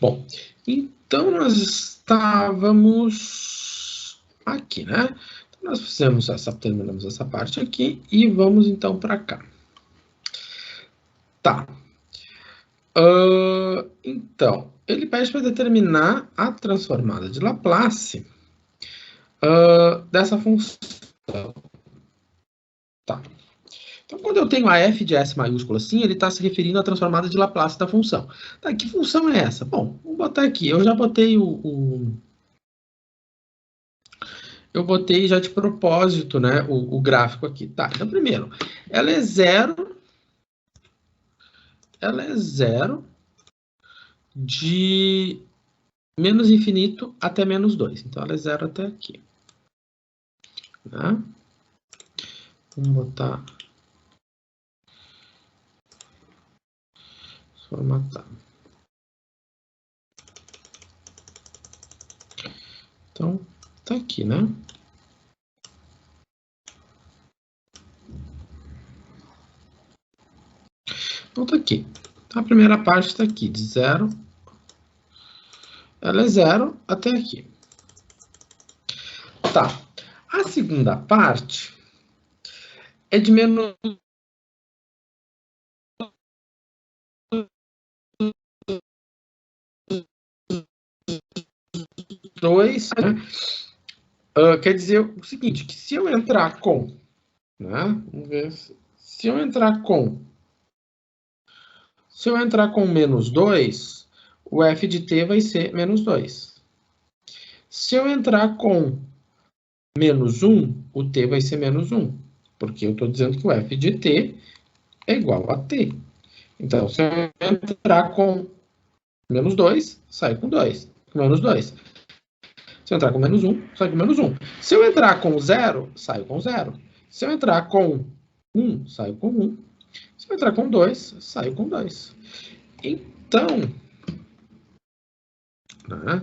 Bom, então nós estávamos aqui, né? Então, nós terminamos essa parte aqui e vamos então para cá. Tá. Então, ele pede para determinar a transformada de Laplace dessa função. Tá. Então, quando eu tenho a f de s maiúsculo assim, ele está se referindo à transformada de Laplace da função. Tá, que função é essa? Bom, vou botar aqui. Eu já botei eu botei já de propósito, né, o gráfico aqui. Tá, então primeiro, ela é zero de menos infinito até menos 2. Então, ela é zero até aqui. Né? Vamos botar... formatar. Então, tá aqui, né? Então, tá aqui. Então, a primeira parte está aqui, de zero. Ela é zero até aqui. Tá. A segunda parte é de menos 2, né? Quer dizer o seguinte, que se eu entrar com, né? Vamos ver, se eu entrar com menos 2, o f de t vai ser menos 2. Se eu entrar com menos 1, o t vai ser menos 1, porque eu estou dizendo que o f de t é igual a t. Então, se eu entrar com menos 2, sai com 2, com menos 2. Se eu entrar com menos 1, sai com menos 1. Se eu entrar com 0, saio com 0. Se eu entrar com 1, saio com 1. Se eu entrar com 2, saio com 2. Então, né?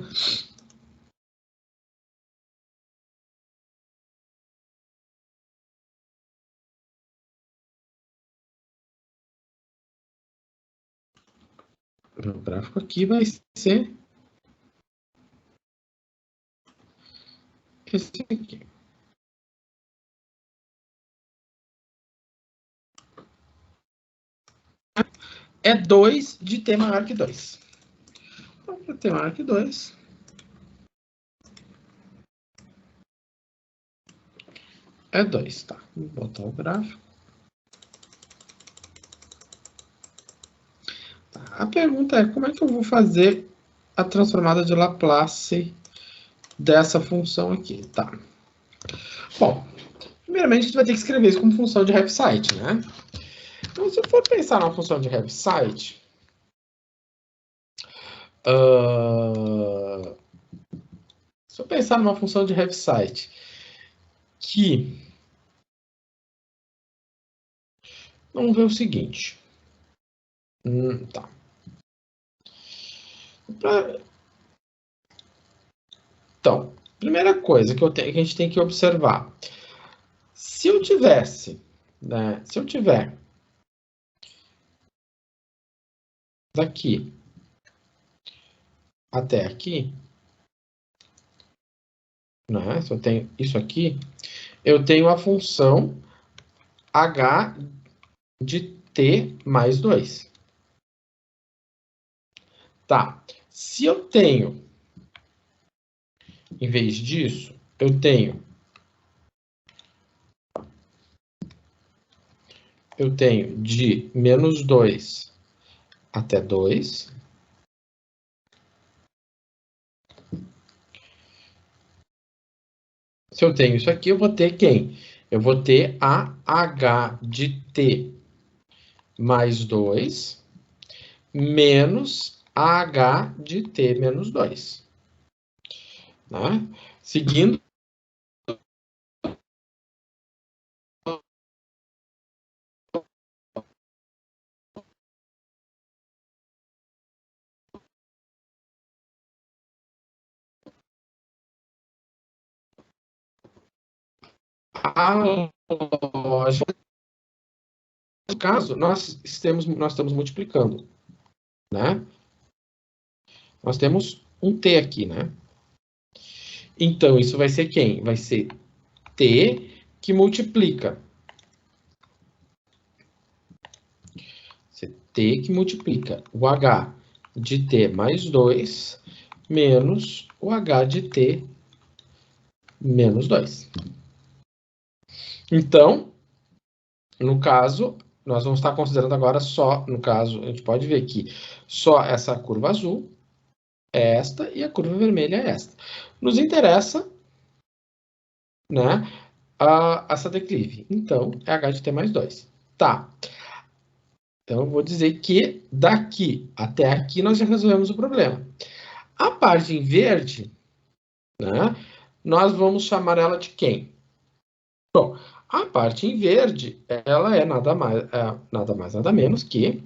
O gráfico aqui vai ser esse aqui. É 2 de t maior que 2. Então, para t maior que 2, é 2, tá? Vou botar o gráfico. Tá. A pergunta é, como é que eu vou fazer a transformada de Laplace dessa função aqui, tá? Bom, primeiramente a gente vai ter que escrever isso como função de Heaviside, né? Então, se eu for pensar na função de Heaviside, se eu pensar numa função de Heaviside que... Vamos ver o seguinte. Tá. Então, primeira coisa que a gente tem que observar. Se eu tivesse, né, se eu tiver daqui até aqui, né, se eu tenho isso aqui, eu tenho a função h de t mais 2. Tá. Se eu tenho, em vez disso, eu tenho de menos 2 até 2. Se eu tenho isso aqui, eu vou ter quem? Eu vou ter a h de t mais 2 menos a h de t menos 2. Né? Seguindo a lógica, no caso, nós estamos multiplicando, né? Nós temos um t aqui, né? Então, isso vai ser quem? Vai ser t que multiplica. T que multiplica o h de t mais 2 menos o h de t menos 2. Então, no caso, nós vamos estar considerando agora só, no caso, a gente pode ver que só essa curva azul é esta e a curva vermelha é esta. Nos interessa, né, essa declive. Então, é h de t mais 2. Tá. Então, eu vou dizer que daqui até aqui nós já resolvemos o problema. A parte em verde, né, nós vamos chamar ela de quem? Bom, a parte em verde, ela é nada mais, nada menos que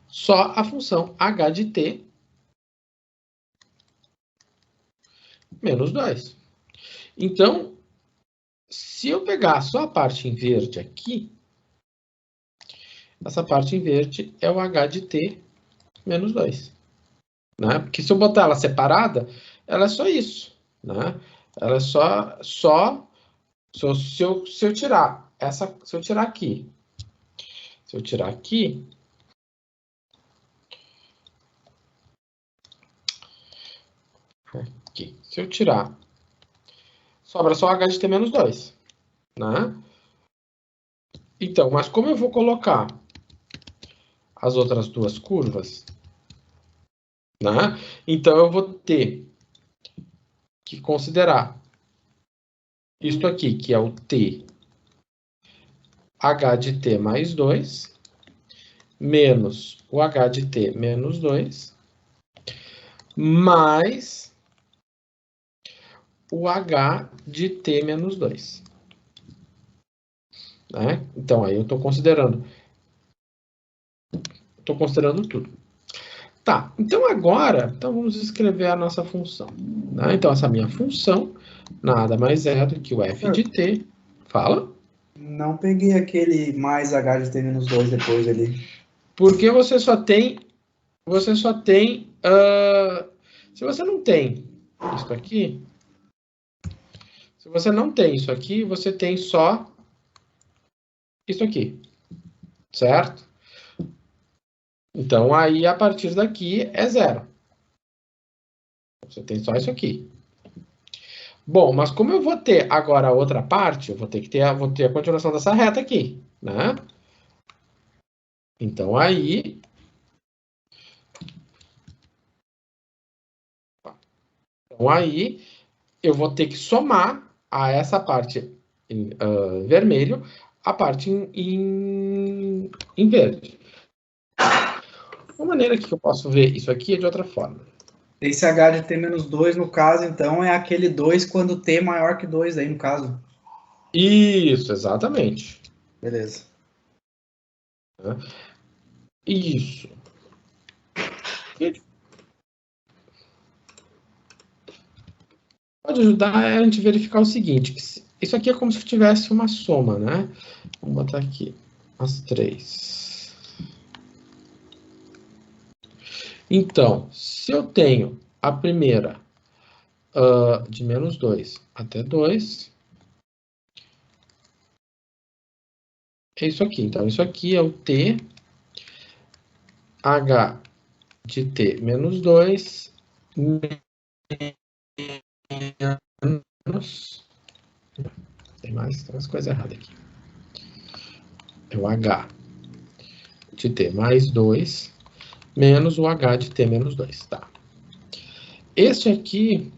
só a função h de t menos 2. Então, se eu pegar só a parte em verde aqui, essa parte em verde é o h de t menos 2. Né? Porque se eu botar ela separada, ela é só isso. Né? Ela é só se eu tirar essa, se eu tirar aqui, aqui, se eu tirar, sobra só h de t menos 2, né? Então, mas como eu vou colocar as outras duas curvas, né? Então, eu vou ter que considerar isto aqui, que é o t, h de t mais 2, menos o h de t menos 2, mais o h de t menos 2. Né? Então, aí eu estou considerando tudo. Tá, então agora, vamos escrever a nossa função. Né? Então, essa minha função nada mais é do que o f de t. Fala? Não peguei aquele mais h de t menos 2 depois ali. Porque você só tem... se você não tem isso aqui... Se você não tem isso aqui, você tem só isso aqui. Certo? Então, aí, a partir daqui, é 0. Você tem só isso aqui. Bom, mas como eu vou ter agora a outra parte, eu vou ter a continuação dessa reta aqui, né? Então, aí... eu vou ter que somar a essa parte em vermelho, a parte em verde. Uma maneira que eu posso ver isso aqui é de outra forma. Esse h de t menos 2, no caso, então, é aquele 2 quando t é maior que 2 aí, no caso. Isso, exatamente. Beleza. Isso. Pode ajudar a gente verificar o seguinte, que isso aqui é como se tivesse uma soma, né? Vamos botar aqui as 3. Então, se eu tenho a primeira de menos 2 até 2, é isso aqui. Então, isso aqui é o t, h de t menos 2, menos... Tem umas coisas erradas aqui. É o h de t mais 2, menos o h de t menos 2, tá? Este aqui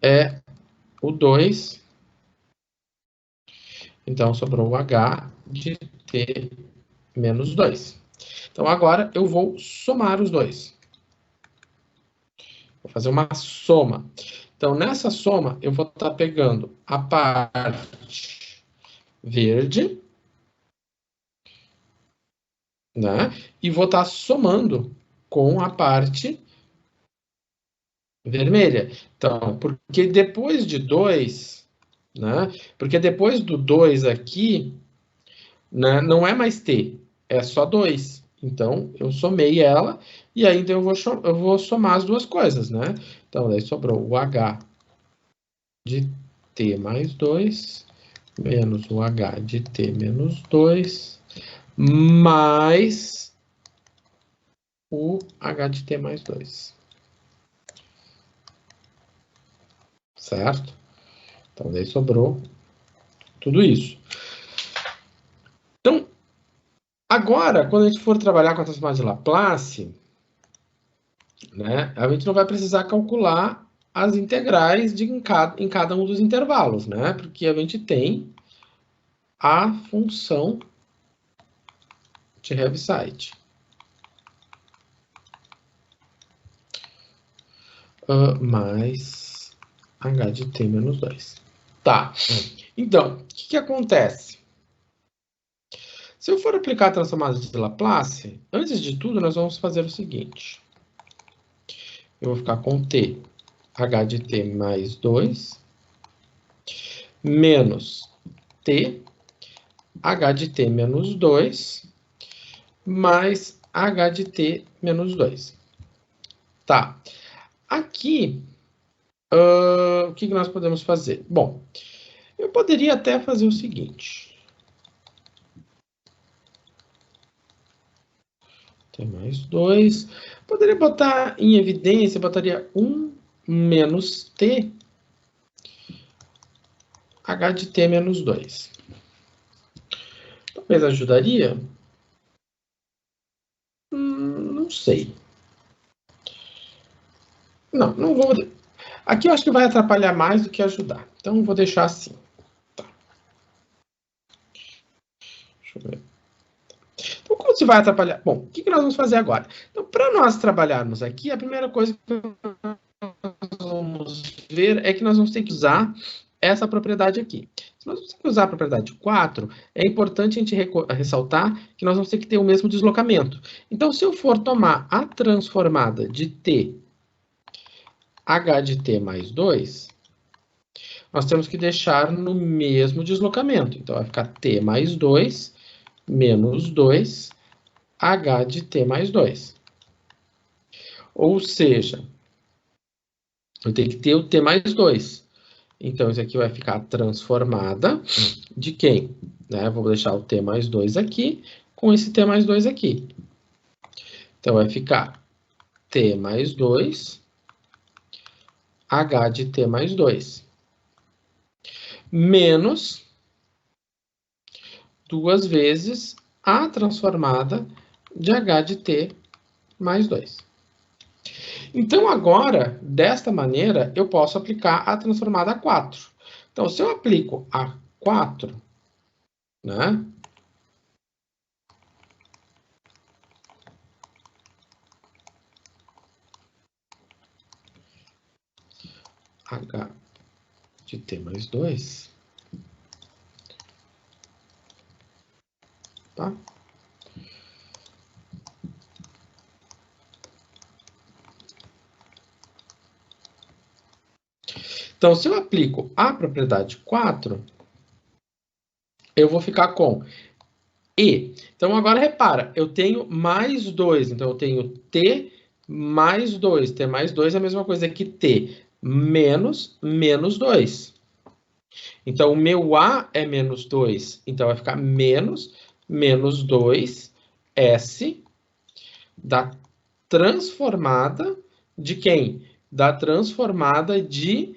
é o 2, então sobrou o h de t menos 2. Então, agora eu vou somar os dois. Vou fazer uma soma. Então, nessa soma, eu vou estar pegando a parte verde, né? E vou estar somando com a parte vermelha. Então, porque depois de 2, né? Porque depois do 2 aqui, né, não é mais t, é só 2. Então, eu somei ela, e ainda eu vou somar as duas coisas, né? Então, daí sobrou o H de T mais 2, menos o H de T menos 2, mais o H de T mais 2. Certo? Então, daí sobrou tudo isso. Então, agora, quando a gente for trabalhar com a transformada de Laplace, né, a gente não vai precisar calcular as integrais em cada um dos intervalos, né? Porque a gente tem a função de Heaviside. Mais H de T menos 2. Tá. Então, o que acontece? Se eu for aplicar a transformada de Laplace, antes de tudo, nós vamos fazer o seguinte. Eu vou ficar com T, H de T mais 2, menos T, H de T menos 2, mais H de T menos 2. Tá. Aqui, o que nós podemos fazer? Bom, eu poderia até fazer o seguinte. T mais 2. Poderia botar em evidência, botaria 1 menos T, H de T menos 2. Talvez ajudaria? Não sei. Não vou. Aqui eu acho que vai atrapalhar mais do que ajudar. Então, vou deixar assim. Tá. Deixa eu ver. Então, como se vai atrapalhar? Bom, o que nós vamos fazer agora? Então, para nós trabalharmos aqui, a primeira coisa que nós vamos ver é que nós vamos ter que usar essa propriedade aqui. Se nós vamos ter que usar a propriedade 4, é importante a gente ressaltar que nós vamos ter que ter o mesmo deslocamento. Então, se eu for tomar a transformada de T, H de T mais 2, nós temos que deixar no mesmo deslocamento. Então, vai ficar T mais 2 menos 2, H de T mais 2. Ou seja, eu tenho que ter o T mais 2. Então, isso aqui vai ficar transformada de quem? Né? Vou deixar o T mais 2 aqui, com esse T mais 2 aqui. Então, vai ficar T mais 2, H de T mais 2. Menos 2 vezes a transformada de H de T mais 2. Então, agora, desta maneira, eu posso aplicar a transformada a 4. Então, se eu aplico a 4, né? H de T mais 2. Tá? Então, se eu aplico a propriedade 4, eu vou ficar com E. Então, agora repara, eu tenho mais 2. Então, eu tenho T mais 2. T mais 2 é a mesma coisa que T menos 2. Então, o meu A é menos 2. Então, vai ficar menos 2 S da transformada de quem? Da transformada de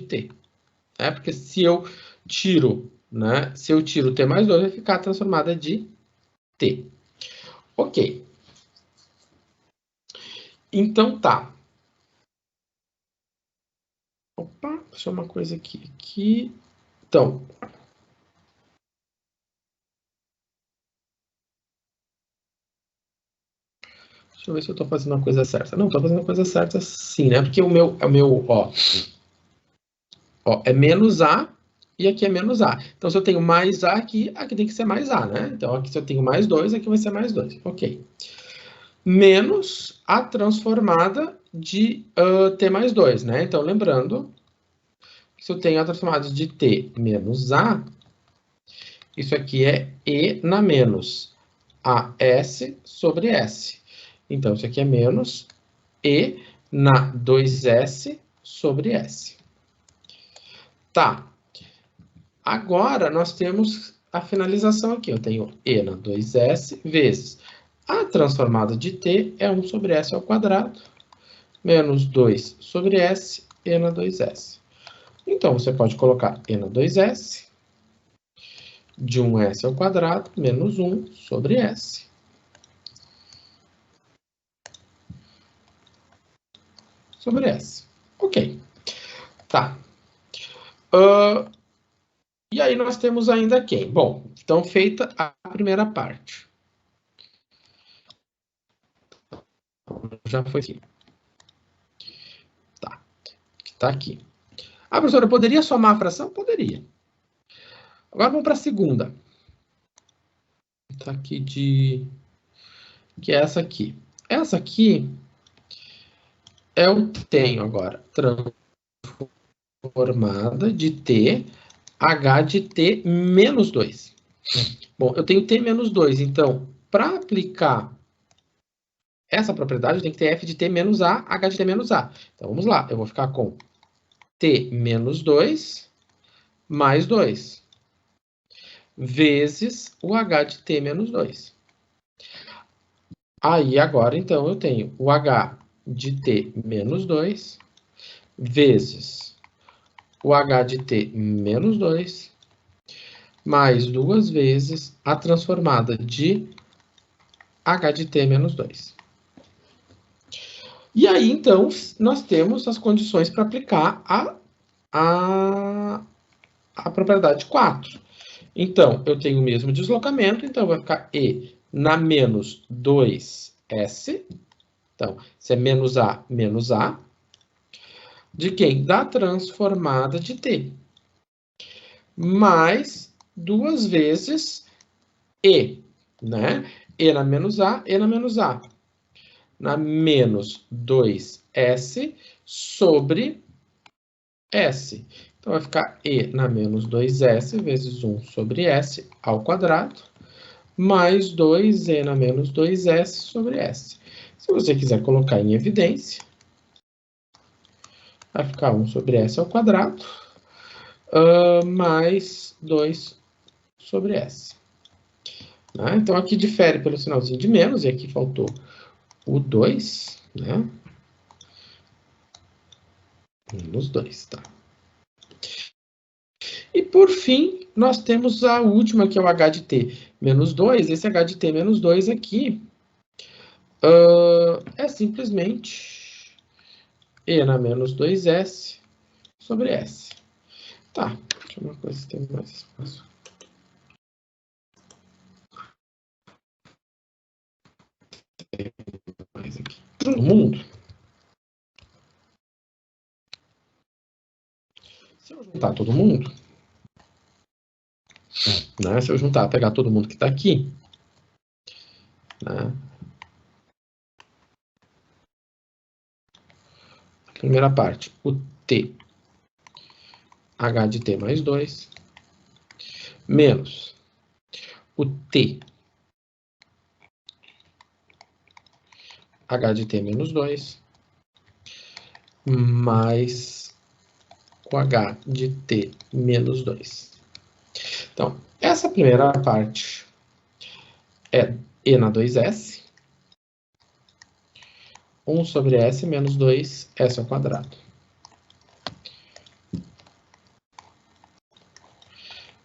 T. É porque se eu tiro, né? Se eu tiro T mais 2, vai ficar transformada de T. Ok. Então tá. Opa, deixa eu uma coisa aqui. Então. Deixa eu ver se eu tô fazendo a coisa certa. Não, tô fazendo a coisa certa sim, né? Porque o meu ó, é menos A e aqui é menos A. Então, se eu tenho mais A aqui tem que ser mais A, né? Então, aqui se eu tenho mais 2, aqui vai ser mais 2. Ok. Menos a transformada de T mais 2, né? Então, lembrando, se eu tenho a transformada de T menos A, Isso aqui é E na menos AS sobre S. Então, isso aqui é menos E na 2S sobre S. Tá. Agora, nós temos a finalização aqui. Eu tenho E na 2S vezes a transformada de T é 1 sobre S ao quadrado, menos 2 sobre S, E na 2S. Então, você pode colocar E na 2S, de 1S ao quadrado, menos 1 sobre S. Sobre S. Ok. Tá. E aí nós temos ainda quem? Bom, então feita a primeira parte. Já foi aqui. Tá. Tá aqui. Ah, professora, eu poderia somar a fração? Poderia. Agora vamos para a segunda. Tá aqui que é essa aqui. Essa aqui eu tenho agora transformada de T, H de T menos 2. Bom, eu tenho T menos 2, então, para aplicar essa propriedade, eu tenho que ter F de T menos A, H de T menos A. Então, vamos lá, eu vou ficar com T menos 2 mais 2, vezes o H de T menos 2. Aí, agora, então, eu tenho o H de T menos 2, vezes o H de T menos 2, mais 2 vezes a transformada de H de T menos 2. E aí, então, nós temos as condições para aplicar a propriedade 4. Então, eu tenho o mesmo deslocamento, então vai ficar E na menos 2S. Então, se é menos A, de quem? Da transformada de T. Mais 2 vezes E, né? E na menos A, E na menos A. Na menos 2S sobre S. Então, vai ficar E na menos 2S vezes 1 sobre S ao quadrado, mais 2E na menos 2S sobre S. Se você quiser colocar em evidência, vai ficar 1 sobre S ao quadrado, mais 2 sobre S. Né? Então, aqui difere pelo sinalzinho de menos, e aqui faltou o 2, né? Menos 2, tá? E, por fim, nós temos a última, que é o H de T menos 2. Esse H de T menos 2 aqui é simplesmente E na menos 2S sobre S. Tá, deixa eu ver uma coisa se tem mais espaço. Tem mais aqui. Todo mundo? Se eu juntar todo mundo, né? Se eu juntar, pegar todo mundo que está aqui, né? Primeira parte, o T, H de T mais 2, menos o T, H de T menos 2, mais o H de T menos 2. Então, essa primeira parte é E na 2S, 1 sobre S menos 2S ao quadrado.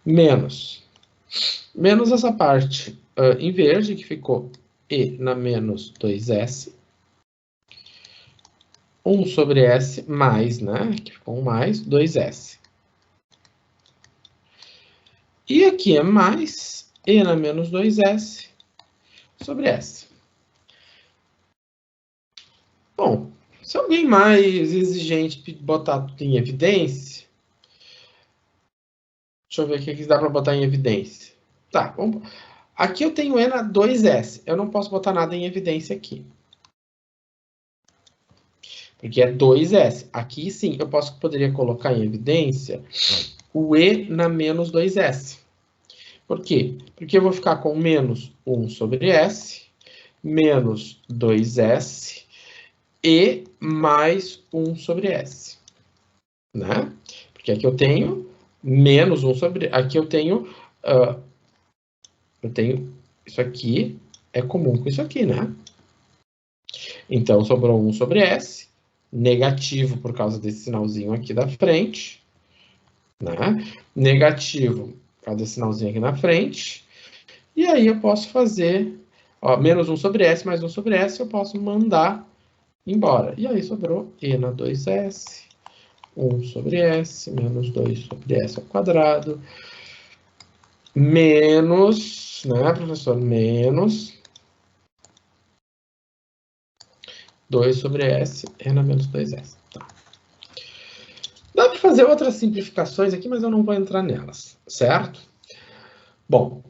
Menos essa parte em verde, que ficou E na menos 2S. 1 sobre S mais, né? Que ficou 1 mais 2S. E aqui é mais E na menos 2S sobre S. Bom, se alguém mais exigente botar tudo em evidência, deixa eu ver o que dá para botar em evidência. Tá, vamos. Aqui eu tenho E na 2S. Eu não posso botar nada em evidência aqui. Porque é 2S. Aqui sim, poderia colocar em evidência o E na menos 2S. Por quê? Porque eu vou ficar com menos 1 sobre S, menos 2S e mais 1 sobre S. Né? Porque aqui eu tenho menos 1 sobre... Aqui eu tenho isso aqui é comum com isso aqui, né? Então, sobrou 1 sobre S, negativo por causa desse sinalzinho aqui da frente, né? Negativo por causa desse sinalzinho aqui na frente. E aí eu posso fazer, ó, menos 1 sobre S mais 1 sobre S, eu posso mandar embora. E aí sobrou E na 2S, 1 sobre S, menos 2 sobre S ao quadrado, menos, né, professor? Menos 2 sobre S, E na menos 2S. Tá. Dá para fazer outras simplificações aqui, mas eu não vou entrar nelas, certo? Bom,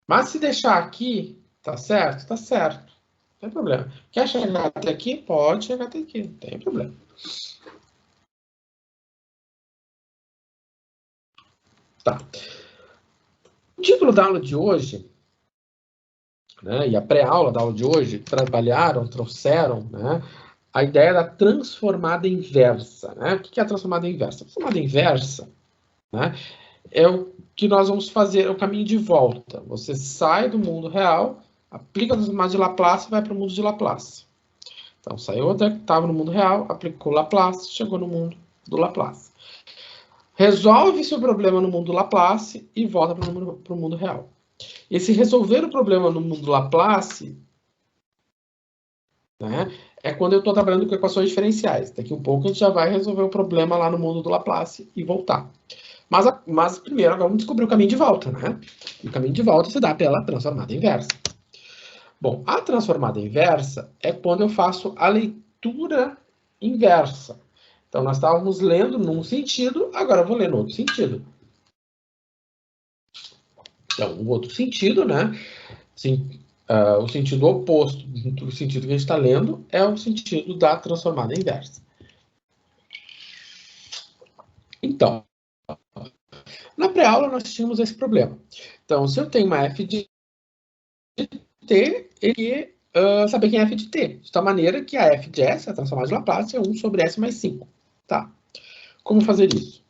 mas se deixar aqui, tá certo? Tá certo. Não tem problema. Quer chegar até aqui? Pode chegar até aqui, não tem problema. Tá. O título da aula de hoje, né, e a pré-aula da aula de hoje, trouxeram, né, a ideia da transformada inversa. Né? O que é a transformada inversa? A transformada inversa, né, é o que nós vamos fazer, é o caminho de volta. Você sai do mundo real, aplica a transformada de Laplace e vai para o mundo de Laplace. Então, saiu até que estava no mundo real, aplicou Laplace, chegou no mundo do Laplace. Resolve seu problema no mundo do Laplace e volta para o mundo real. Esse resolver o problema no mundo do Laplace, né, é quando eu estou trabalhando com equações diferenciais. Daqui um pouco a gente já vai resolver o problema lá no mundo do Laplace e voltar. Mas primeiro, agora vamos descobrir o caminho de volta, né? E o caminho de volta se dá pela transformada inversa. Bom, a transformada inversa é quando eu faço a leitura inversa. Então, nós estávamos lendo num sentido, agora eu vou ler no outro sentido. Então, o outro sentido, né? O sentido oposto do sentido que a gente está lendo é o sentido da transformada inversa. Então, na pré-aula nós tínhamos esse problema. Então, se eu tenho uma f de t, ele saber quem é f de t. De tal maneira que a f de s, a transformada de Laplace, é 1 sobre s mais 5. Tá. Como fazer isso?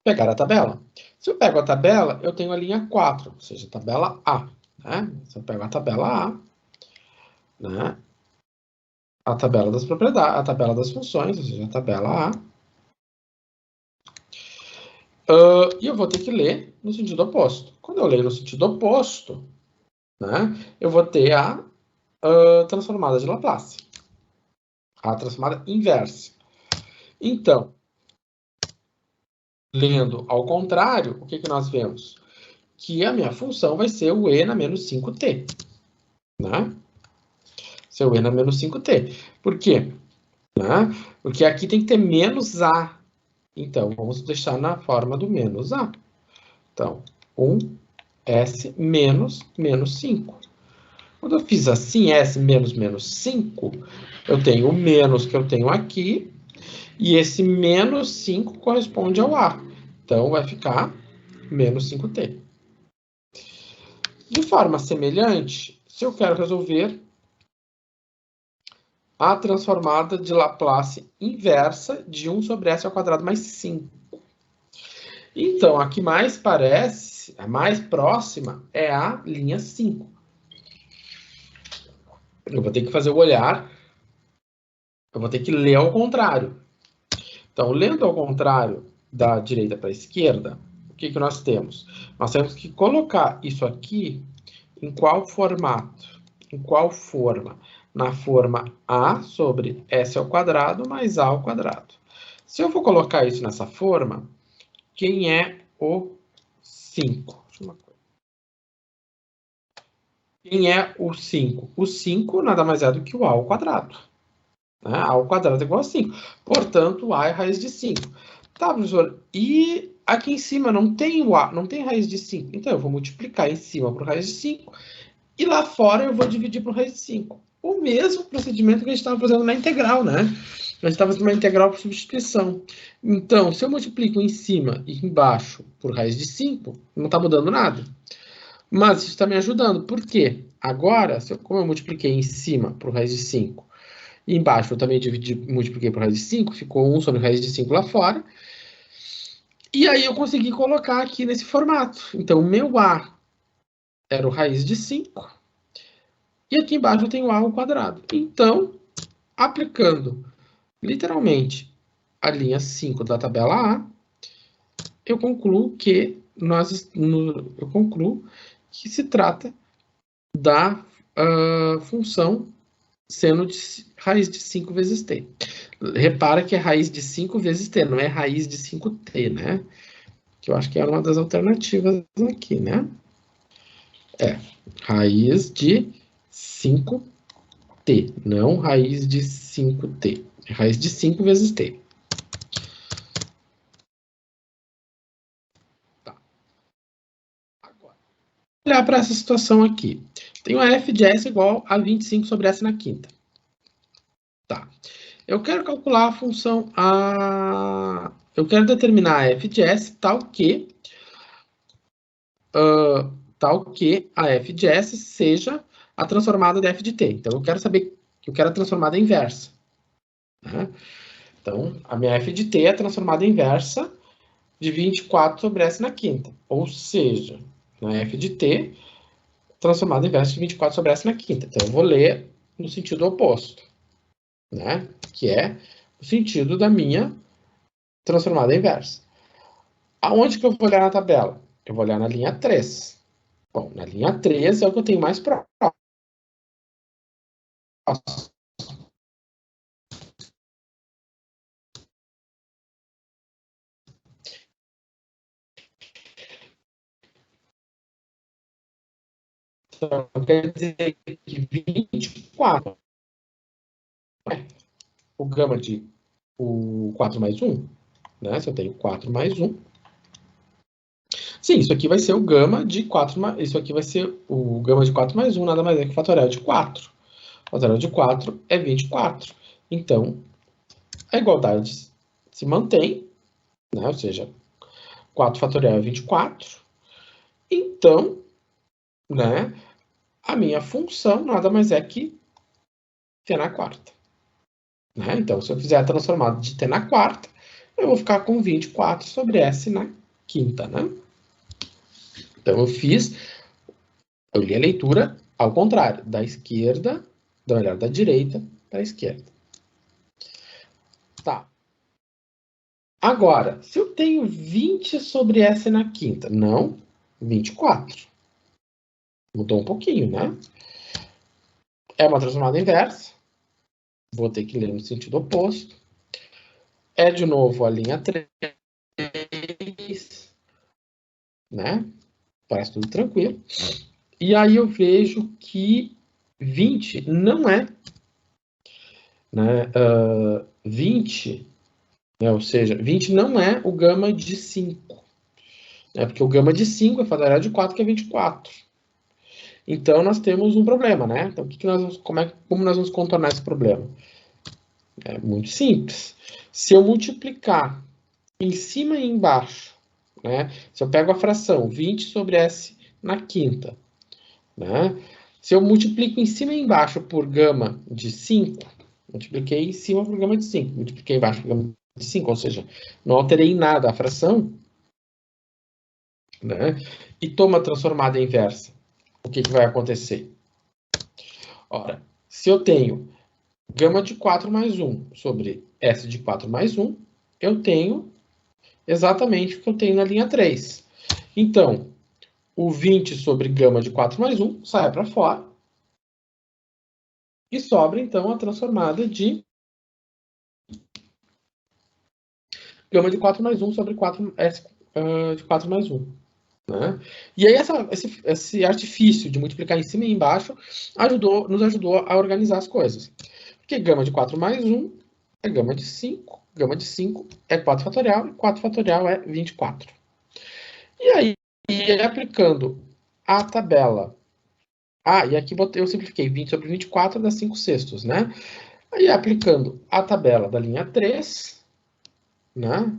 Pegar a tabela. Se eu pego a tabela, eu tenho a linha 4, ou seja, a tabela A. Né? Se eu pego a tabela A, né? A tabela das propriedades, a tabela das funções, ou seja, a tabela A. E eu vou ter que ler no sentido oposto. Quando eu leio no sentido oposto, né, eu vou ter a transformada de Laplace. A transformada inversa. Então, lendo ao contrário, o que nós vemos? Que a minha função vai ser o e na menos 5t. Né? Ser o e na menos 5t. Por quê? Né? Porque aqui tem que ter menos a. Então, vamos deixar na forma do menos a. Então, 1s menos 5. Quando eu fiz assim, s menos 5, eu tenho o menos que eu tenho aqui, e esse menos 5 corresponde ao a. Então, vai ficar menos 5t. De forma semelhante, se eu quero resolver a transformada de Laplace inversa de 1 sobre s ao quadrado mais 5. Então, a que mais parece, a mais próxima, é a linha 5. Eu vou ter que fazer o olhar, eu vou ter que ler ao contrário. Então, lendo ao contrário da direita para a esquerda, o que nós temos? Nós temos que colocar isso aqui em qual formato? Em qual forma? Na forma a sobre s ao quadrado mais a ao quadrado. Se eu for colocar isso nessa forma, quem é o 5? Quem é o 5? O 5 nada mais é do que o a ao quadrado. Né? A ao quadrado é igual a 5. Portanto, a é raiz de 5. Tá, professor? E aqui em cima não tem o a, não tem raiz de 5. Então, eu vou multiplicar em cima por raiz de 5. E lá fora eu vou dividir por raiz de 5. O mesmo procedimento que a gente estava fazendo na integral, né? A gente estava fazendo uma integral por substituição. Então, se eu multiplico em cima e embaixo por raiz de 5, não está mudando nada. Mas isso está me ajudando. Por quê? Agora, como eu multipliquei em cima por raiz de 5, e embaixo eu também multipliquei por raiz de 5, ficou 1 sobre raiz de 5 lá fora. E aí eu consegui colocar aqui nesse formato. Então, o meu A era o raiz de 5. E aqui embaixo eu tenho A ao quadrado. Então, aplicando literalmente a linha 5 da tabela A, eu concluo que se trata da função seno de raiz de 5 vezes t. Repara que é raiz de 5 vezes t, não é raiz de 5t, né? Que eu acho que é uma das alternativas aqui, né? É raiz de 5t, não raiz de 5t. É raiz de 5 vezes t. Tá. Agora, olhar para essa situação aqui. Tenho a f de s igual a 25 sobre s na quinta. Tá. Eu quero calcular a função eu quero determinar a f de s tal que a f de s seja a transformada da f de t. Então, eu quero a transformada inversa. Né? Então, a minha f de t é a transformada inversa de 24 sobre s na quinta. Ou seja, na f de t, transformada inversa de 24 sobre s na quinta. Então, eu vou ler no sentido oposto, né? Que é o sentido da minha transformada inversa. Aonde que eu vou olhar na tabela? Eu vou olhar na linha 3. Bom, na linha 3 é o que eu tenho mais próximo. Então, quer dizer que 24 é o gama de o 4 mais 1, né? Se eu tenho 4 mais 1. Sim, isso aqui vai ser o gama de 4 mais... Isso aqui vai ser o gama de 4 mais 1, nada mais é que o fatorial de 4. O fatorial de 4 é 24. Então, a igualdade se mantém, né? Ou seja, 4 fatorial é 24. Então, né, a minha função nada mais é que t na quarta. Né? Então, se eu fizer a transformada de t na quarta, eu vou ficar com 24 sobre s na quinta. Né? Então, eu li a leitura ao contrário, da esquerda, da direita para a esquerda. Tá. Agora, se eu tenho 20 sobre s na quinta, não 24. Mudou um pouquinho, né? É uma transformada inversa. Vou ter que ler no sentido oposto. É de novo a linha 3, né? Parece tudo tranquilo. E aí eu vejo que 20 não é, né? 20, né? Ou seja, 20 não é o gama de 5. Né? Porque o gama de 5 é fatorial de 4, que é 24. Então, nós temos um problema, né? Então, como nós vamos contornar esse problema? É muito simples. Se eu multiplicar em cima e embaixo, né? Se eu pego a fração 20 sobre s na quinta, né? Se eu multiplico em cima e embaixo por gama de 5, multipliquei em cima por gama de 5, multipliquei embaixo por gama de 5, ou seja, não alterei em nada a fração, né? E toma a transformada inversa. O que vai acontecer? Ora, se eu tenho gama de 4 mais 1 sobre S de 4 mais 1, eu tenho exatamente o que eu tenho na linha 3. Então, o 20 sobre gama de 4 mais 1 sai para fora. E sobra, então, a transformada de gama de 4 mais 1 sobre 4, S de 4 mais 1. Né? E aí, esse artifício de multiplicar em cima e embaixo nos ajudou a organizar as coisas. Porque gama de 4 mais 1 é gama de 5. Gama de 5 é 4 fatorial. E 4 fatorial é 24. E aí, aplicando a tabela... e aqui eu simplifiquei. 20 sobre 24 dá 5 sextos, né? Aí, aplicando a tabela da linha 3, né?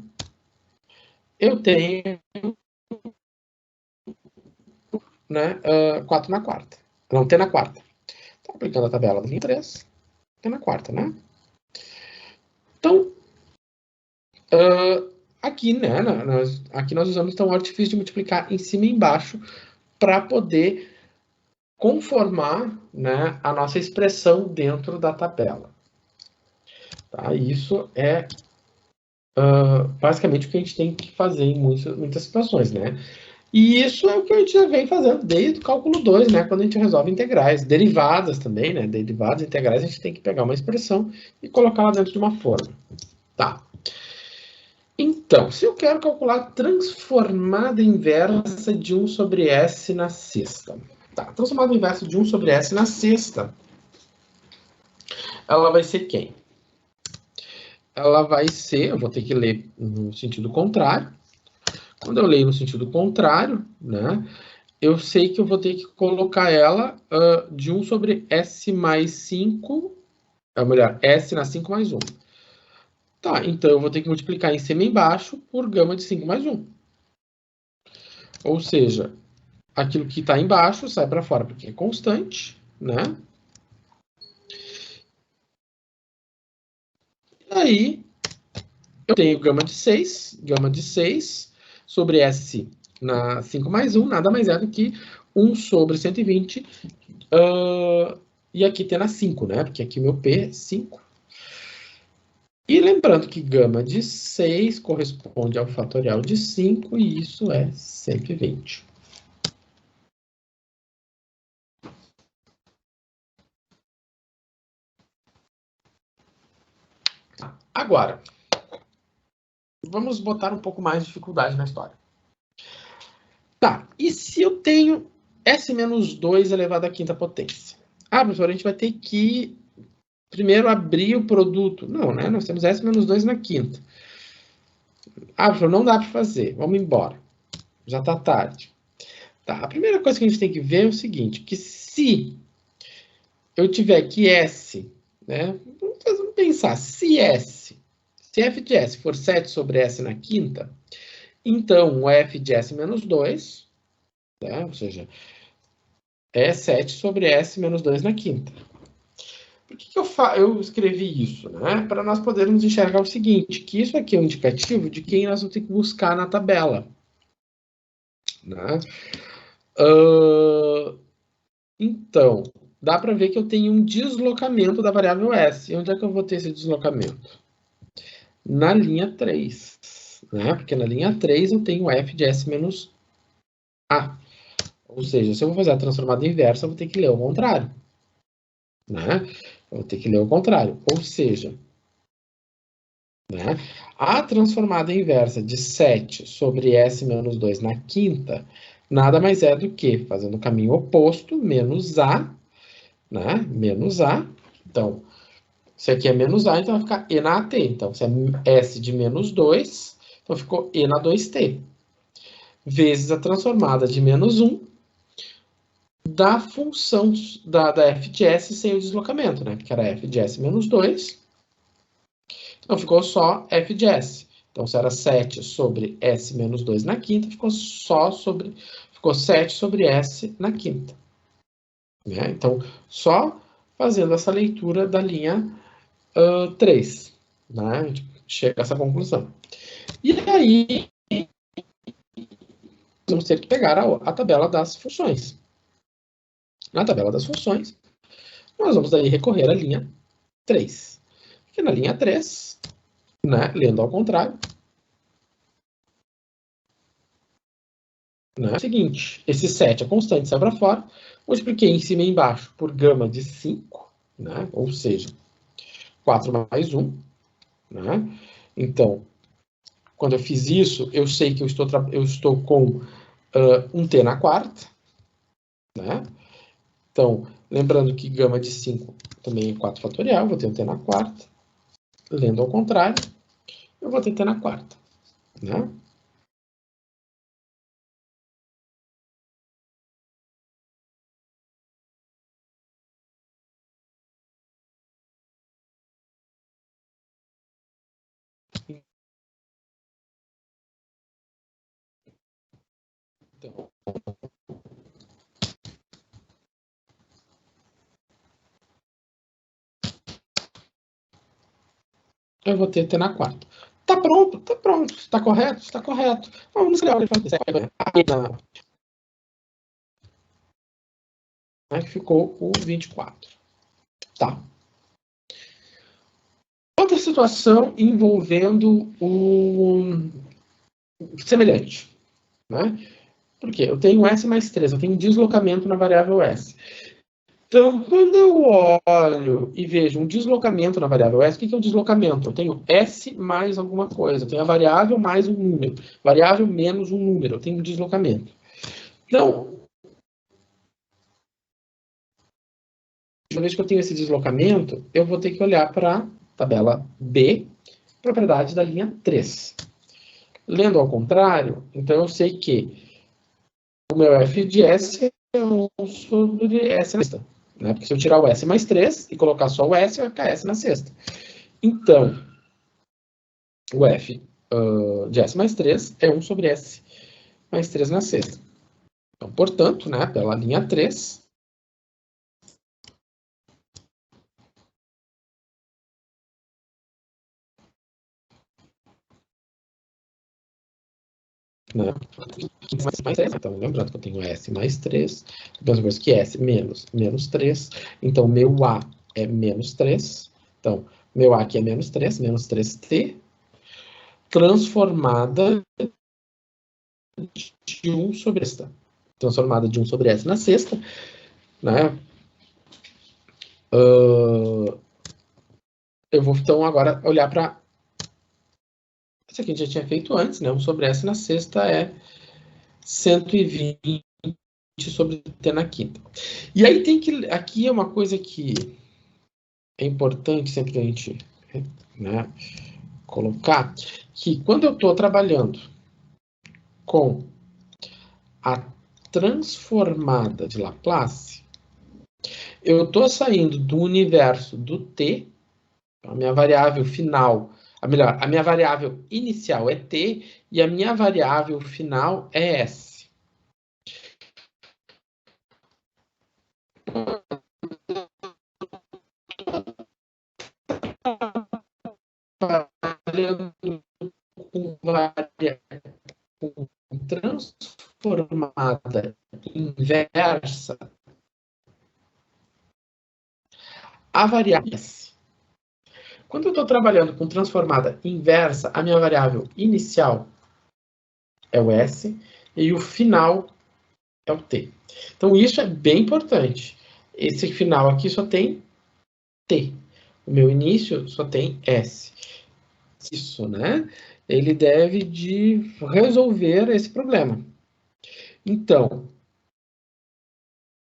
Eu tenho né, 4 na quarta. Não, t na quarta. Então, aplicando a tabela da linha 3, t na quarta, né? Então, aqui, né, aqui nós usamos então, o artifício de multiplicar em cima e embaixo para poder conformar, né, a nossa expressão dentro da tabela. Tá? Isso é basicamente o que a gente tem que fazer em muitas situações, né? E isso é o que a gente já vem fazendo desde o cálculo 2, né? Quando a gente resolve integrais. Derivadas também, né? Derivadas integrais, a gente tem que pegar uma expressão e colocar lá dentro de uma forma. Tá. Então, se eu quero calcular a transformada inversa de 1 sobre S na sexta. Tá, transformada inversa de 1 sobre S na sexta, ela vai ser quem? Ela vai ser, eu vou ter que ler no sentido contrário. Quando eu leio no sentido contrário, né, eu sei que eu vou ter que colocar ela de 1 sobre S mais 5, ou melhor, S na 5 mais 1. Tá, então eu vou ter que multiplicar em cima e embaixo por gama de 5 mais 1. Ou seja, aquilo que está embaixo sai para fora porque é constante, né? E aí, eu tenho gama de 6 sobre S na 5 mais 1, nada mais é do que 1 sobre 120, e aqui tem na 5, né? Porque aqui o meu P é 5. E lembrando que gama de 6 corresponde ao fatorial de 5, e isso é 120. Agora, vamos botar um pouco mais de dificuldade na história. Tá, e se eu tenho S menos 2 elevado à quinta potência? Ah, professor, a gente vai ter que primeiro abrir o produto. Não, né? Nós temos S menos 2 na quinta. Ah, professor, não dá para fazer. Vamos embora. Já está tarde. Tá, a primeira coisa que a gente tem que ver é o seguinte, que se eu tiver aqui S, né? Vamos pensar, se f de S for 7 sobre S na quinta, então o f de S menos 2, né? Ou seja, é 7 sobre S menos 2 na quinta. Por que eu escrevi isso? Né? Para nós podermos enxergar o seguinte, que isso aqui é um indicativo de quem nós vamos ter que buscar na tabela. Né? Então, dá para ver que eu tenho um deslocamento da variável S. E onde é que eu vou ter esse deslocamento? Na linha 3. Né? Porque na linha 3 eu tenho f de S menos A. Ou seja, se eu vou fazer a transformada inversa, eu vou ter que ler o contrário. Né? Eu vou ter que ler o contrário. Ou seja, né, a transformada inversa de 7 sobre S menos 2 na quinta nada mais é do que, fazendo o caminho oposto, menos A, né? Menos A. Então, se aqui é menos A, então vai ficar E na AT. Então, se é S de menos 2, então ficou E na 2T. Vezes a transformada de menos 1 da função da f de S sem o deslocamento, né? Porque era f de S menos 2. Então, ficou só f de S. Então, se era 7 sobre S menos 2 na quinta, ficou 7 sobre S na quinta. Né? Então, só fazendo essa leitura da linha 3, né? A gente chega a essa conclusão. E aí, vamos ter que pegar a tabela das funções. Na tabela das funções, nós vamos aí recorrer à linha 3. Porque na linha 3, né, lendo ao contrário, né, é o seguinte, esse 7 é constante, sai para fora, multipliquei em cima e embaixo por gama de 5, né, ou seja, 4 mais 1, né, então, quando eu fiz isso, eu sei que eu estou com um t na quarta, né, então, lembrando que gama de 5 também é 4 fatorial, vou ter um t na quarta, lendo ao contrário, eu vou ter t na quarta, né. Então, eu vou ter t na quarta. Tá pronto, tá pronto. Está correto? Está correto. Vamos criar uma que ficou o 24. Tá. Outra situação envolvendo o semelhante, né? Por quê? Eu tenho S mais 3, eu tenho um deslocamento na variável S. Então, quando eu olho e vejo um deslocamento na variável S, o que é um deslocamento? Eu tenho S mais alguma coisa, eu tenho a variável mais um número, variável menos um número, eu tenho um deslocamento. Então, uma vez que eu tenho esse deslocamento, eu vou ter que olhar para a tabela B, propriedade da linha 3. Lendo ao contrário, então eu sei que o meu f de S é 1 sobre S na sexta. Né? Porque se eu tirar o S mais 3 e colocar só o S, vai ficar S na sexta. Então, o f de S mais 3 é 1 sobre S mais 3 na sexta. Então, portanto, né, pela linha 3, né, mais 3, então, lembrando que eu tenho S mais 3, a mesma coisa que S menos 3, então meu A é menos 3, então, meu A aqui é menos 3t, transformada de 1 sobre esta. Transformada de 1 sobre S na sexta, né? Eu vou, então, agora olhar para... Isso aqui a gente já tinha feito antes, né? 1 sobre S na sexta é 120 sobre T na quinta. E aí tem que... Aqui é uma coisa que é importante sempre que a gente, né, colocar, que quando eu estou trabalhando com a transformada de Laplace, eu estou saindo do universo do T, a minha variável final, melhor, a minha variável inicial é T e a minha variável final é S. Com transformada inversa, a variável S. Quando eu estou trabalhando com transformada inversa, a minha variável inicial é o S e o final é o T. Então, isso é bem importante. Esse final aqui só tem T. O meu início só tem S. Isso, né? Ele deve de resolver esse problema. Então,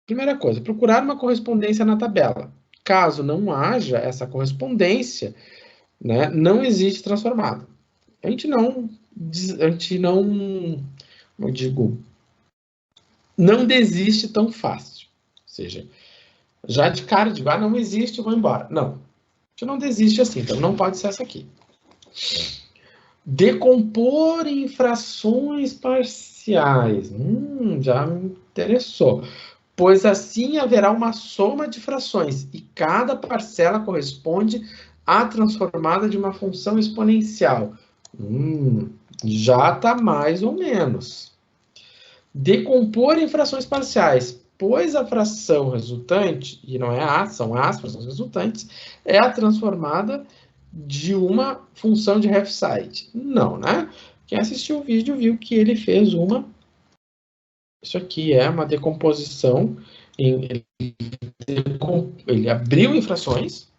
primeira coisa, procurar uma correspondência na tabela. Caso não haja essa correspondência, né, não existe transformada. A gente não, eu digo, não desiste tão fácil. Ou seja, já de cara, digo, não existe, eu vou embora. Não, a gente não desiste assim, então não pode ser essa aqui. Decompor em frações parciais. Já me interessou. Pois assim haverá uma soma de frações, e cada parcela corresponde à transformada de uma função exponencial. Já está mais ou menos. Decompor em frações parciais, pois a fração resultante, e não é a, são as frações resultantes, é a transformada de uma função de Heaviside. Não, né? Quem assistiu o vídeo viu que ele fez uma... Isso aqui é uma decomposição. Ele abriu em frações,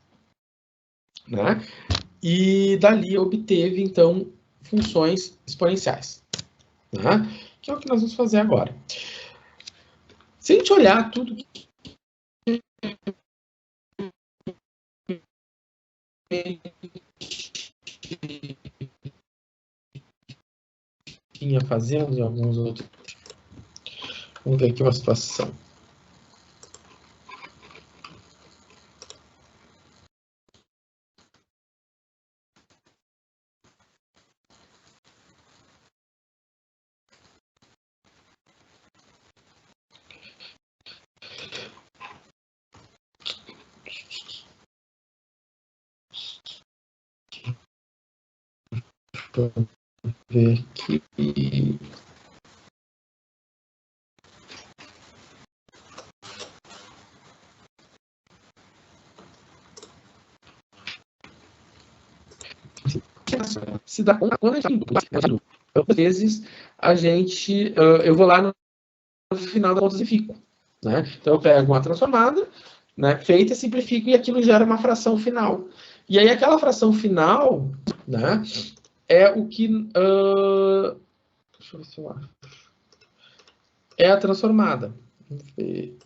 né? E dali obteve, então, funções exponenciais. Né? Que é o que nós vamos fazer agora. Se a gente olhar tudo que tinha fazendo em alguns outros... Vamos ver aqui uma situação. ver aqui. Se dá quando a gente às vezes a gente eu vou lá no final da conta e fico, né? Então eu pego uma transformada, né, feita, simplifico e aquilo gera uma fração final. E aí aquela fração final, né, é o que deixa eu ver se eu acho. É a transformada. Vamos ver.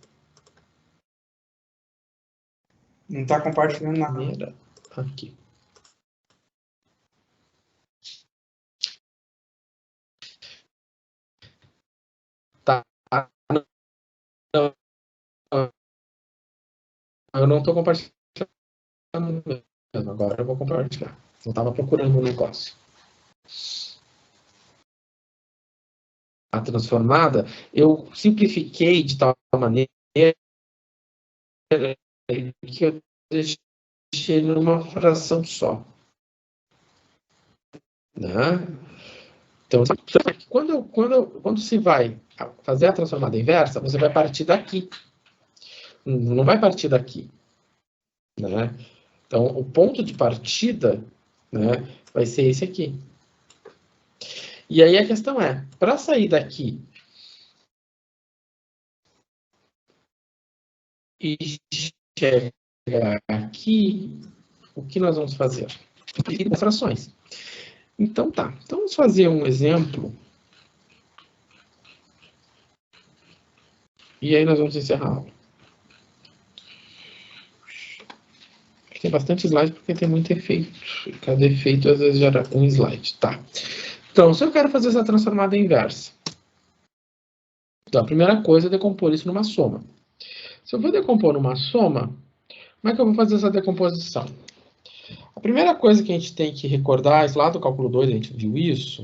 Não está compartilhando nada. Aqui. Tá. Não, eu não estou compartilhando mesmo. Agora eu vou compartilhar. Eu estava procurando um negócio. A transformada, eu simplifiquei de tal maneira que eu deixei numa fração só. Né? Então, quando se vai fazer a transformada inversa, você vai partir daqui. Não vai partir daqui. Né? Então, o ponto de partida, né, vai ser esse aqui. E aí a questão é, para sair daqui e chegar aqui, o que nós vamos fazer? Dividir as frações. Então tá, então vamos fazer um exemplo. E aí nós vamos encerrar a aula. Tem bastante slide porque tem muito efeito. Cada efeito às vezes gera um slide. Tá. Então, se eu quero fazer essa transformada inversa. Então, a primeira coisa é decompor isso numa soma. Se eu vou decompor numa soma, como é que eu vou fazer essa decomposição? A primeira coisa que a gente tem que recordar, lá do cálculo 2 a gente viu isso,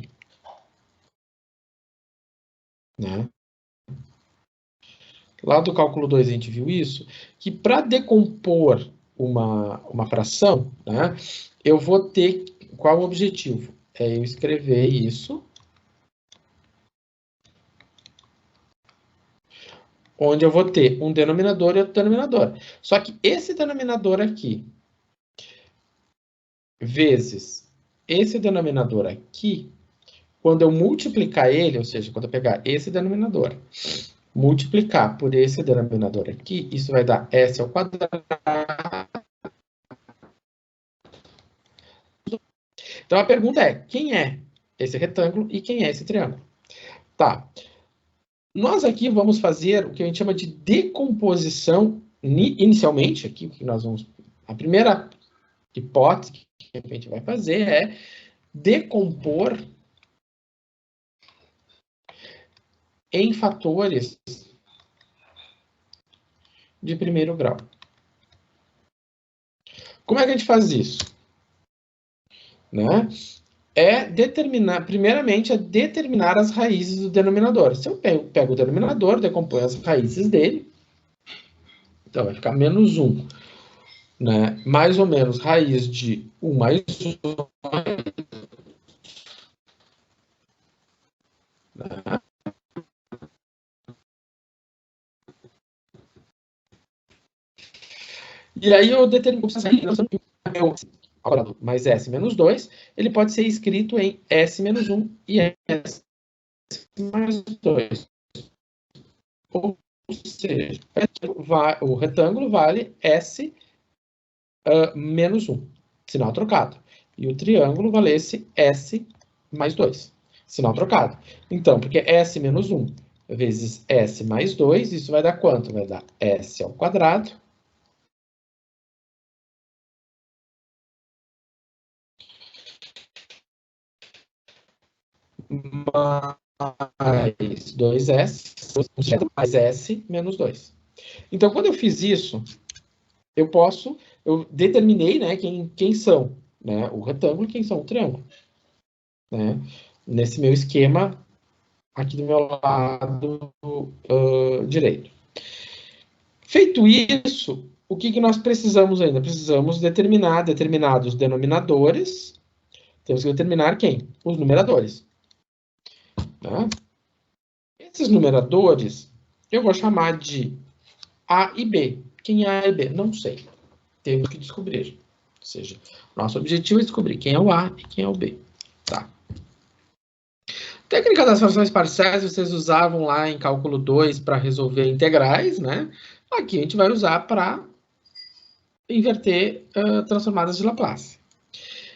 né? Lá do cálculo 2 a gente viu isso, que para decompor uma fração, né, eu vou ter, qual o objetivo? É eu escrever isso, onde eu vou ter um denominador e outro denominador. Só que esse denominador aqui, vezes esse denominador aqui, quando eu multiplicar ele, ou seja, quando eu pegar esse denominador, multiplicar por esse denominador aqui, isso vai dar S ao quadrado. Então a pergunta é, quem é esse retângulo e quem é esse triângulo? Tá. Nós aqui vamos fazer o que a gente chama de decomposição inicialmente, aqui que nós vamos... A primeira hipótese que a gente vai fazer é decompor em fatores de primeiro grau. Como é que a gente faz isso? Né? Primeiramente, é determinar as raízes do denominador. Se eu pego o denominador, decomponho as raízes dele, então vai ficar menos 1, né? Mais ou menos raiz de 1 mais 1. Né? E aí eu determino mais S menos 2, ele pode ser escrito em S menos 1 e S mais 2. Ou seja, o retângulo vale S menos 1, sinal trocado. E o triângulo valesse S mais 2, sinal trocado. Então, porque S menos 1 vezes S mais 2, isso vai dar quanto? Vai dar S ao quadrado mais 2S, mais S menos 2. Então, quando eu fiz isso, eu determinei, né, quem são, né, o retângulo e quem são o triângulo. Né? Nesse meu esquema, aqui do meu lado direito. Feito isso, o que nós precisamos ainda? Precisamos determinar determinados denominadores. Temos que determinar quem? Os numeradores. Tá? Esses numeradores eu vou chamar de A e B. Quem é A e B? Não sei. Temos que descobrir. Ou seja, nosso objetivo é descobrir quem é o A e quem é o B. Tá. Técnica das frações parciais vocês usavam lá em cálculo 2 para resolver integrais, né? Aqui a gente vai usar para inverter transformadas de Laplace.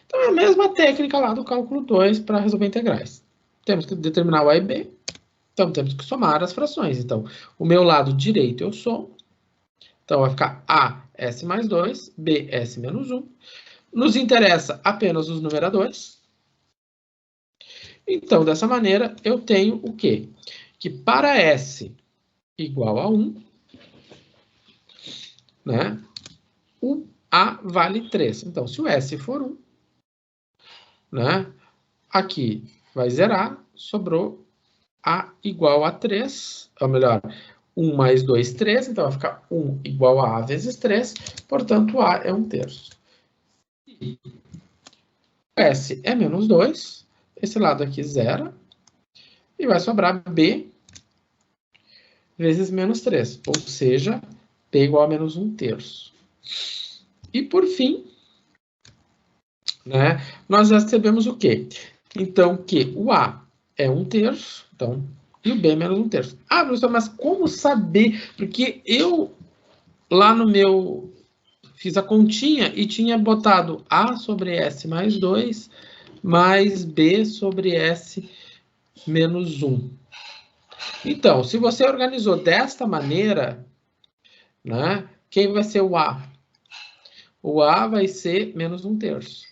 Então é a mesma técnica lá do cálculo 2 para resolver integrais. Temos que determinar o A e B. Então temos que somar as frações. Então, o meu lado direito eu somo. Então vai ficar A, S mais 2, B, S menos 1. Nos interessa apenas os numeradores. Então, dessa maneira, eu tenho o quê? Que para S igual a 1, né, o A vale 3. Então, se o S for 1, né, aqui vai zerar, sobrou A igual a 3, ou melhor, 1 mais 2, 3, então vai ficar 1 igual a vezes 3, portanto, A é 1/3. S é menos 2, esse lado aqui zera, e vai sobrar B vezes menos 3, ou seja, P igual a menos 1/3. E por fim, né, nós já sabemos o quê? Então, que o A é 1/3, então, e o B é menos 1/3. Ah, professor, mas como saber? Porque eu, lá no meu, fiz a continha e tinha botado A sobre S mais 2, mais B sobre S menos 1. Então, se você organizou desta maneira, né, quem vai ser o A? O A vai ser menos 1/3.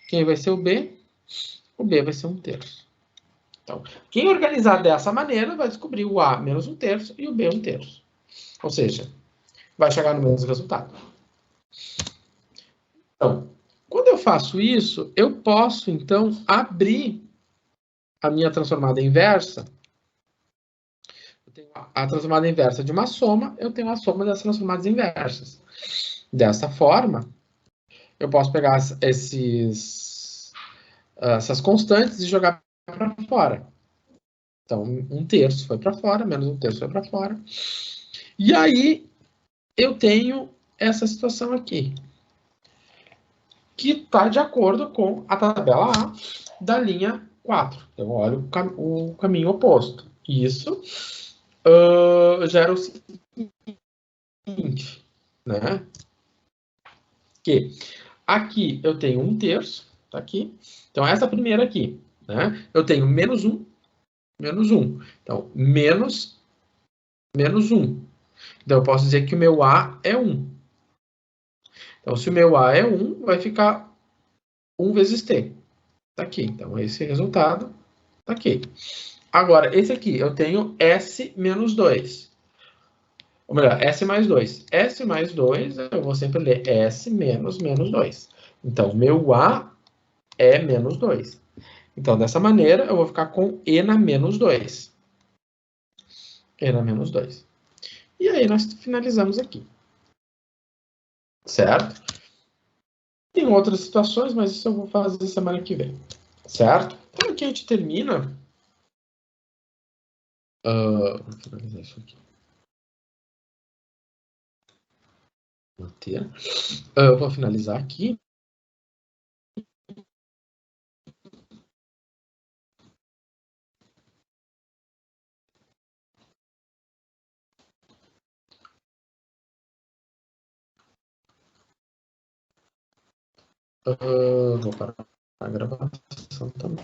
Quem vai ser o B? O B vai ser 1/3. Então, quem organizar dessa maneira vai descobrir o A menos 1/3 e o B 1/3. Ou seja, vai chegar no mesmo resultado. Então, quando eu faço isso, eu posso, então, abrir a minha transformada inversa. Eu tenho a transformada inversa de uma soma, eu tenho a soma das transformadas inversas. Dessa forma, eu posso pegar essas constantes e jogar para fora. Então, 1/3 foi para fora, menos 1/3 foi para fora. E aí, eu tenho essa situação aqui, que está de acordo com a tabela A da linha 4. Então, olha o caminho oposto. Isso gera o seguinte, né? Que aqui eu tenho 1/3, tá aqui. Então, essa primeira aqui, né? Eu tenho menos 1, menos 1. Então, menos 1. Então, eu posso dizer que o meu A é 1. Então, se o meu A é 1, vai ficar 1 vezes T. Tá aqui. Então, esse resultado tá aqui. Agora, esse aqui, eu tenho S menos 2. Ou melhor, S mais 2. S mais 2, eu vou sempre ler S menos menos 2. Então, meu A é menos 2. Então, dessa maneira, eu vou ficar com E na menos 2. E na menos 2. E aí, nós finalizamos aqui. Certo? Tem outras situações, mas isso eu vou fazer semana que vem. Certo? Então, aqui a gente termina. Vou finalizar isso aqui. Manter. Eu vou finalizar aqui. Vou parar a gravação também.